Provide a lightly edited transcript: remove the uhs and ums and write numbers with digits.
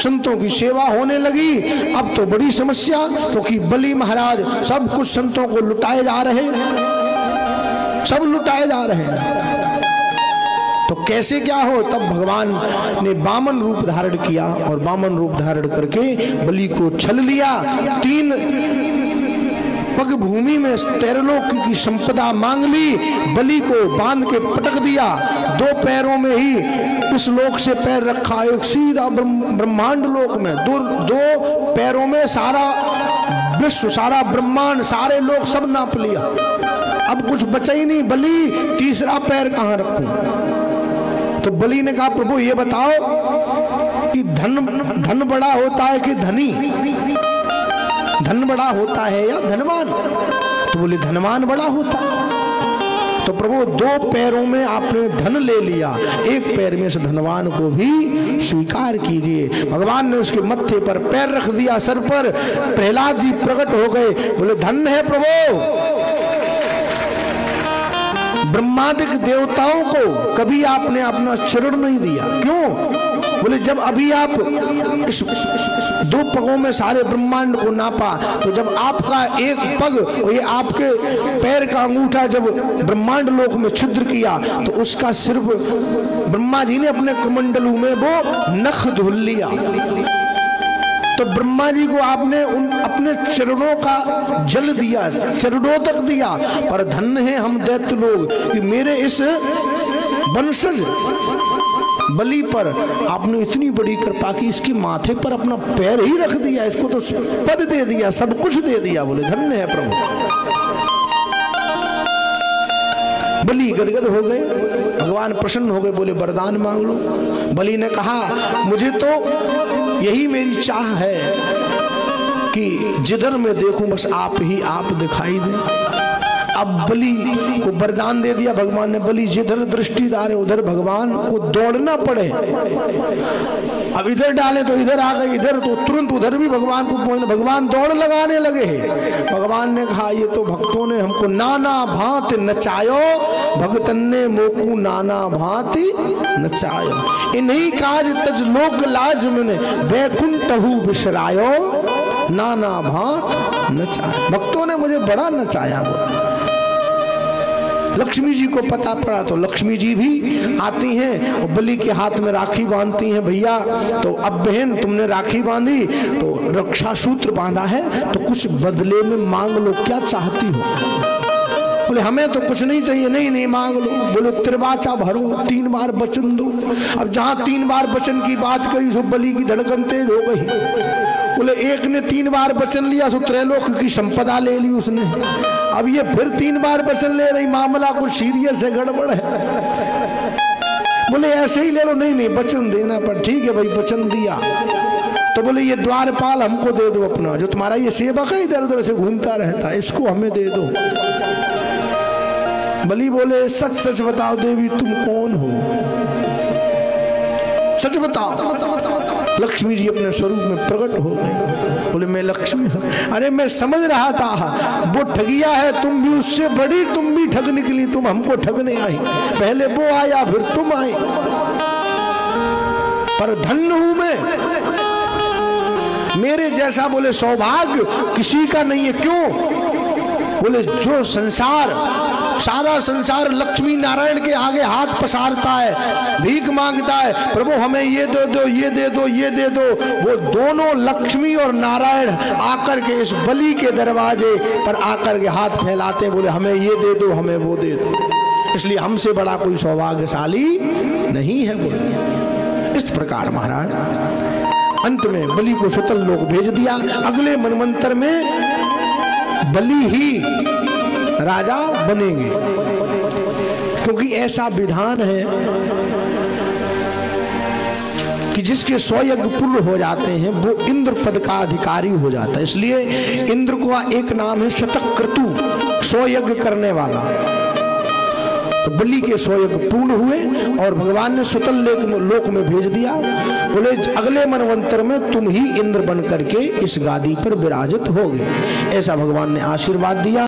संतों की सेवा होने लगी। अब तो बड़ी समस्या, क्योंकि बलि महाराज सब कुछ संतों को लुटाए जा रहे हैं, सब लुटाए जा रहे हैं। तो कैसे क्या हो? तब भगवान ने वामन रूप धारण किया और वामन रूप धारण करके बलि को छल लिया। 3 पग भूमि में तेरलोक की संपदा मांग ली, बलि को बांध के पटक दिया। 2 पैरों में ही इस लोक से पैर रखा, एक सीधा ब्रह्मांड लोक में, 2 पैरों में सारा विश्व, सारा ब्रह्मांड, सारे लोग सब नाप लिया। अब कुछ बचा ही नहीं, बलि तीसरा पैर कहां रखूं? तो बलि ने कहा, प्रभु ये बताओ कि धन बड़ा होता है कि धनी? धन बड़ा होता है या धनवान? तो बोले धनवान बड़ा होता है। तो प्रभु 2 पैरों में आपने धन ले लिया, 1 पैर में से धनवान को भी स्वीकार कीजिए। भगवान ने उसके मत्थे पर पैर रख दिया, सर पर। प्रहलाद जी प्रकट हो गए, बोले धन्य है प्रभु, ब्रह्मादिक देवताओं को कभी आपने अपना चरण नहीं दिया। क्यों? बोले जब अभी आप इस 2 पगों में सारे ब्रह्मांड को नापा, तो जब आपका 1 पग, ये आपके पैर का अंगूठा जब ब्रह्मांड लोक में छिद्र किया, तो उसका सिर्फ ब्रह्मा जी ने अपने कमंडलू में वो नख धुल लिया। तो ब्रह्मा जी को आपने उन अपने चरणों का जल दिया, चरणों तक दिया। पर धन्य है हम दैत्य लोग कि मेरे इस वंशज बलि पर आपने इतनी बड़ी कृपा की, इसके माथे पर अपना पैर ही रख दिया, इसको तो पद दे दिया, सब कुछ दे दिया। बोले धन्य है प्रभु। बलि गदगद हो गए, भगवान प्रसन्न हो गए, बोले वरदान मांग लो। बलि ने कहा, मुझे तो यही मेरी चाह है कि जिधर मैं देखूं बस आप ही आप दिखाई दें। अब बलि को वरदान दे दिया भगवान ने, बलि जिधर दृष्टि डाले उधर भगवान को दौड़ना पड़े। अब इधर डाले तो इधर आ गए, इधर तो तुरंत उधर भी भगवान को पहुंच, भगवान दौड़ लगाने लगे। भगवान ने कहा, ये तो भक्तों ने हमको नाना भांति नचायो, भगतन ने मोकू नाना भांति नचायो। इन्हीं काज तज लोक लाज मैंने बैकुंठहु बिसरायो, नाना भांत नचाया। भक्तों ने मुझे बड़ा नचाया। लक्ष्मी जी को पता पड़ा तो लक्ष्मी जी भी आती हैं और बलि के हाथ में राखी बांधती हैं। भैया तो अब बहन तुमने राखी बांधी तो रक्षा सूत्र बांधा है, तो कुछ बदले में मांग लो, क्या चाहती हो? बोले हमें तो कुछ नहीं चाहिए। नहीं नहीं मांग लो। बोले त्रिवाचा भरो, 3 बार वचन दो। अब जहां 3 बार वचन की बात करी सो बलि की धड़कन तेज हो गई। बोले एक ने 3 बार वचन लिया सो त्रैलोक की संपदा ले ली उसने। अब ये फिर 3 बार वचन ले रही, मामला कुछ सीरियस है, गड़बड़ है। बोले ऐसे ही ले लो। नहीं नहीं वचन देना, पर ठीक है भाई वचन दिया। तो बोले ये द्वारपाल हमको दे दो अपना, जो तुम्हारा ये सेवक है इधर उधर से घूमता रहता है, इसको हमें दे दो। बलि बोले सच सच बताओ देवी तुम कौन हो, सच बताओ। लक्ष्मी जी अपने स्वरूप में प्रकट हो गई। बोले मैं लक्ष्मी हूं। अरे मैं समझ रहा था वो ठगिया है, तुम भी उससे बड़ी, तुम भी ठग निकली, तुम हमको ठगने आई। पहले वो आया फिर तुम आई, पर धन्य हूं मैं, मेरे जैसा बोले सौभाग्य किसी का नहीं है। क्यों? बोले जो संसार, सारा संसार लक्ष्मी नारायण के आगे हाथ पसारता है, भीख मांगता है, प्रभु हमें ये दे दो, ये दे दो, ये दे दो, वो दोनों लक्ष्मी और नारायण आकर के इस बलि के दरवाजे पर आकर के हाथ फैलाते, बोले हमें ये दे दो, हमें वो दे दो। इसलिए हमसे बड़ा कोई सौभाग्यशाली नहीं है। बोले इस प्रकार महाराज अंत में बलि को सुतल लोक भेज दिया। अगले मनवंतर में बलि ही राजा बनेंगे, क्योंकि ऐसा विधान है कि जिसके 100 यज्ञ पूर्ण हो जाते हैं वो इंद्र पद का अधिकारी हो जाता है। इसलिए इंद्र का एक नाम है शतक्रतु, 100 यज्ञ करने वाला। तो बलि के 100 यज्ञ पूर्ण हुए और भगवान ने सुतल लोक में भेज दिया। बोले अगले मनवंतर में तुम ही इंद्र बन करके इस गादी पर विराजित होगे, ऐसा भगवान ने आशीर्वाद दिया।